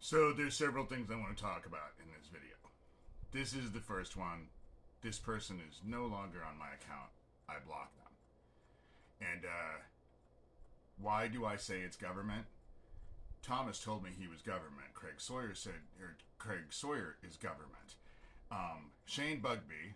So there's several things I want to talk about in this video. This is the first one. This person is no longer on my account. I blocked them. And why do I say it's government? Thomas told me he was government. Craig Sawyer is government. Shane Bugbee,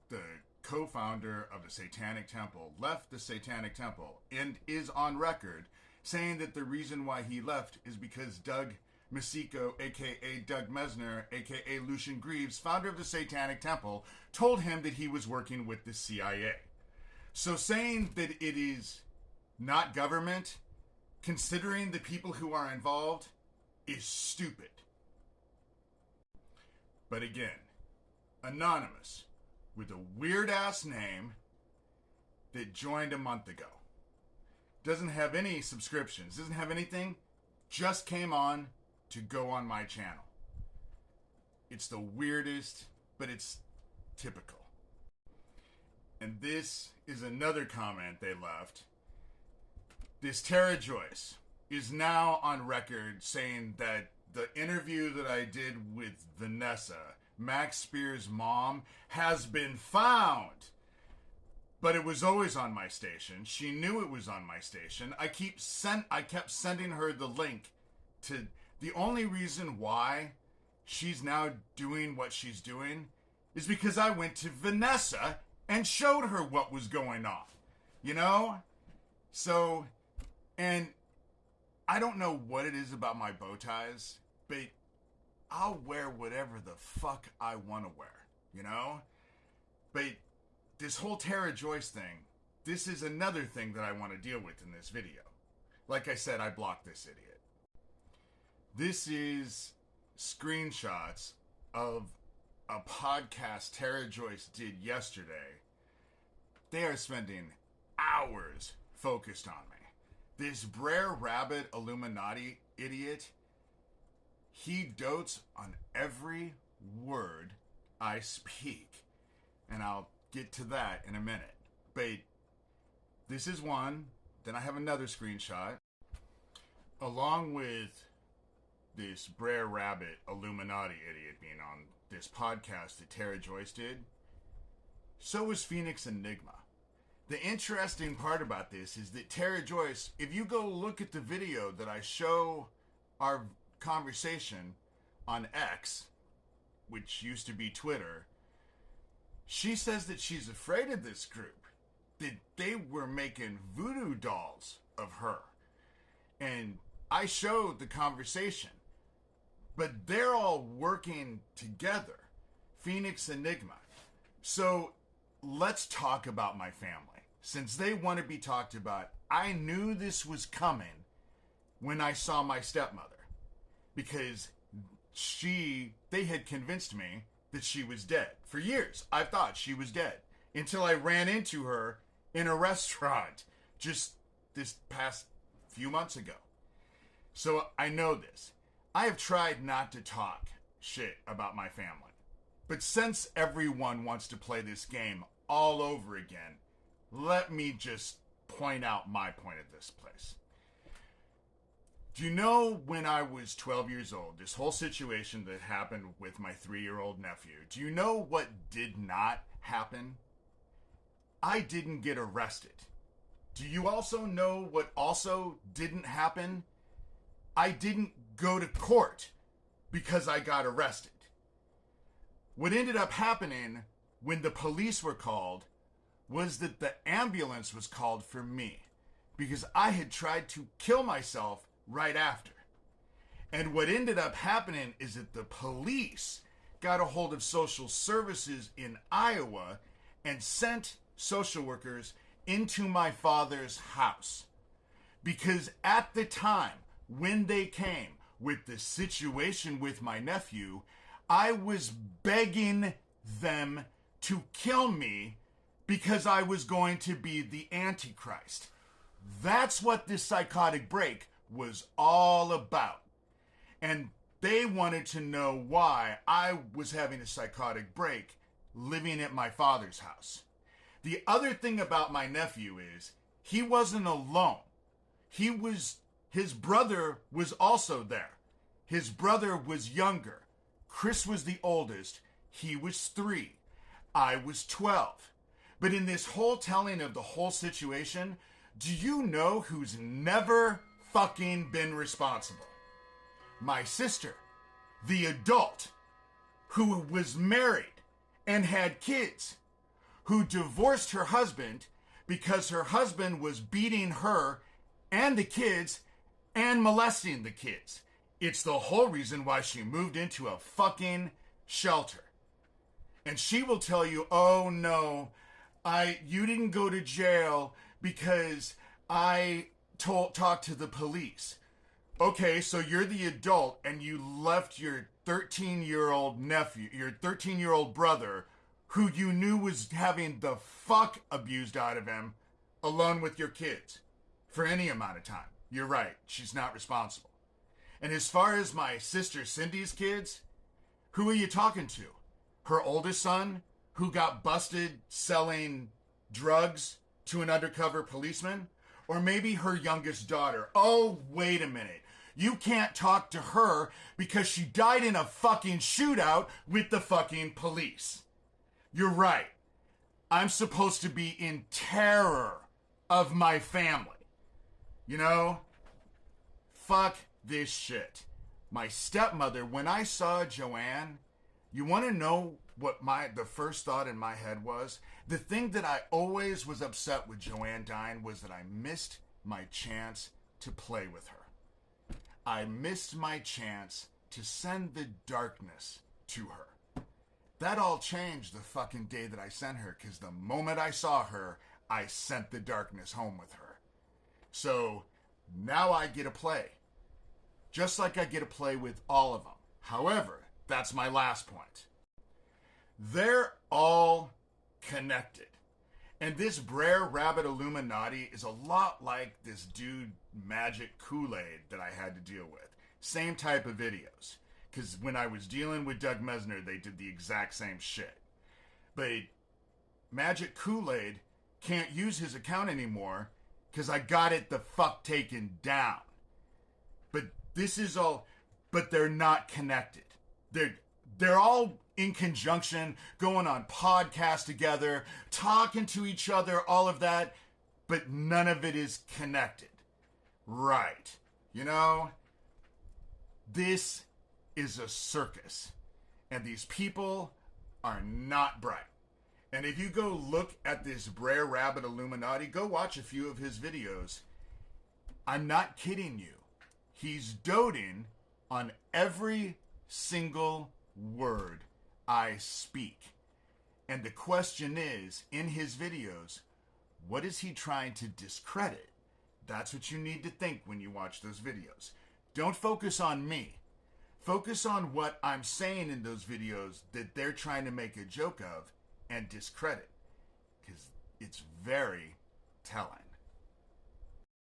the co-founder of the Satanic Temple, left the Satanic Temple and is on record saying that the reason why he left is because Doug Masico, a.k.a. Doug Mesner, a.k.a. Lucien Greaves, founder of the Satanic Temple, told him that he was working with the CIA. So saying that it is not government, considering the people who are involved, is stupid. But again, anonymous, with a weird-ass name that joined a month ago. Doesn't have any subscriptions, doesn't have anything, just came on to go on my channel. It's the weirdest, but it's typical. And this is another comment they left. This Terra Joyce is now on record saying that the interview that I did with Vanessa, Max Spear's mom, has been found. But it was always on my station. She knew it was on my station. I kept sending her the link to... The only reason why she's now doing what she's doing is because I went to Vanessa and showed her what was going on. You know? So, and I don't know what it is about my bow ties, but I'll wear whatever the fuck I want to wear. You know? But this whole Terra Joyce thing, this is another thing that I want to deal with in this video. Like I said, I blocked this idiot. This is screenshots of a podcast Terra Joyce did yesterday. They are spending hours focused on me. This Brer Rabbit Illuminati idiot, he dotes on every word I speak. And I'll get to that in a minute. But this is one. Then I have another screenshot. Along with this Brer Rabbit Illuminati idiot being on this podcast that Terra Joyce did, so was Phoenix Enigma. The interesting part about this is that Terra Joyce, if you go look at the video that I show our conversation on X, which used to be Twitter, she says that she's afraid of this group, that they were making voodoo dolls of her. And I showed the conversation. But they're all working together. Phoenix Enigma. So let's talk about my family. Since they want to be talked about, I knew this was coming when I saw my stepmother. Because they had convinced me that she was dead. For years, I thought she was dead. Until I ran into her in a restaurant just this past few months ago. So I know this. I have tried not to talk shit about my family. But since everyone wants to play this game all over again, let me just point out my point of this place. Do you know when I was 12 years old, this whole situation that happened with my 3-year-old nephew, do you know what did not happen? I didn't get arrested. Do you also know what also didn't happen? I didn't go to court because I got arrested. What ended up happening when the police were called was that the ambulance was called for me because I had tried to kill myself right after. And what ended up happening is that the police got a hold of social services in Iowa and sent social workers into my father's house. Because at the time when they came with the situation with my nephew, I was begging them to kill me because I was going to be the Antichrist. That's what this psychotic break was all about. And they wanted to know why I was having a psychotic break living at my father's house. The other thing about my nephew is he wasn't alone. His brother was also there. His brother was younger. Chris was the oldest. He was 3. I was 12. But in this whole telling of the whole situation, do you know who's never fucking been responsible? My sister, the adult, who was married and had kids, who divorced her husband because her husband was beating her and the kids and molesting the kids. It's the whole reason why she moved into a fucking shelter. And she will tell you, oh no, you didn't go to jail because I talked to the police. Okay, so you're the adult and you left your 13-year-old nephew, your 13-year-old brother, who you knew was having the fuck abused out of him, alone with your kids for any amount of time. You're right, she's not responsible. And as far as my sister Cindy's kids, who are you talking to? Her oldest son, who got busted selling drugs to an undercover policeman? Or maybe her youngest daughter? Oh, wait a minute. You can't talk to her because she died in a fucking shootout with the fucking police. You're right. I'm supposed to be in terror of my family. You know? Fuck this shit. My stepmother, when I saw Joanne, you want to know what the first thought in my head was? The thing that I always was upset with Joanne dying was that I missed my chance to play with her. I missed my chance to send the darkness to her. That all changed the fucking day that I sent her, because the moment I saw her, I sent the darkness home with her. So now I get to play. Just like I get to play with all of them. However, that's my last point. They're all connected. And this Brer Rabbit Illuminati is a lot like this dude Magic Kool-Aid that I had to deal with. Same type of videos. Because when I was dealing with Doug Mesner, they did the exact same shit. But Magic Kool-Aid can't use his account anymore because I got it the fuck taken down. But this is all... But they're not connected. They're all in conjunction, going on podcasts together, talking to each other, all of that, but none of it is connected. Right. You know, this is a circus, and these people are not bright. And if you go look at this Brer Rabbit Illuminati, go watch a few of his videos. I'm not kidding you. He's doting on every single word I speak. And the question is, in his videos, what is he trying to discredit? That's what you need to think when you watch those videos. Don't focus on me. Focus on what I'm saying in those videos that they're trying to make a joke of and discredit. Because it's very telling.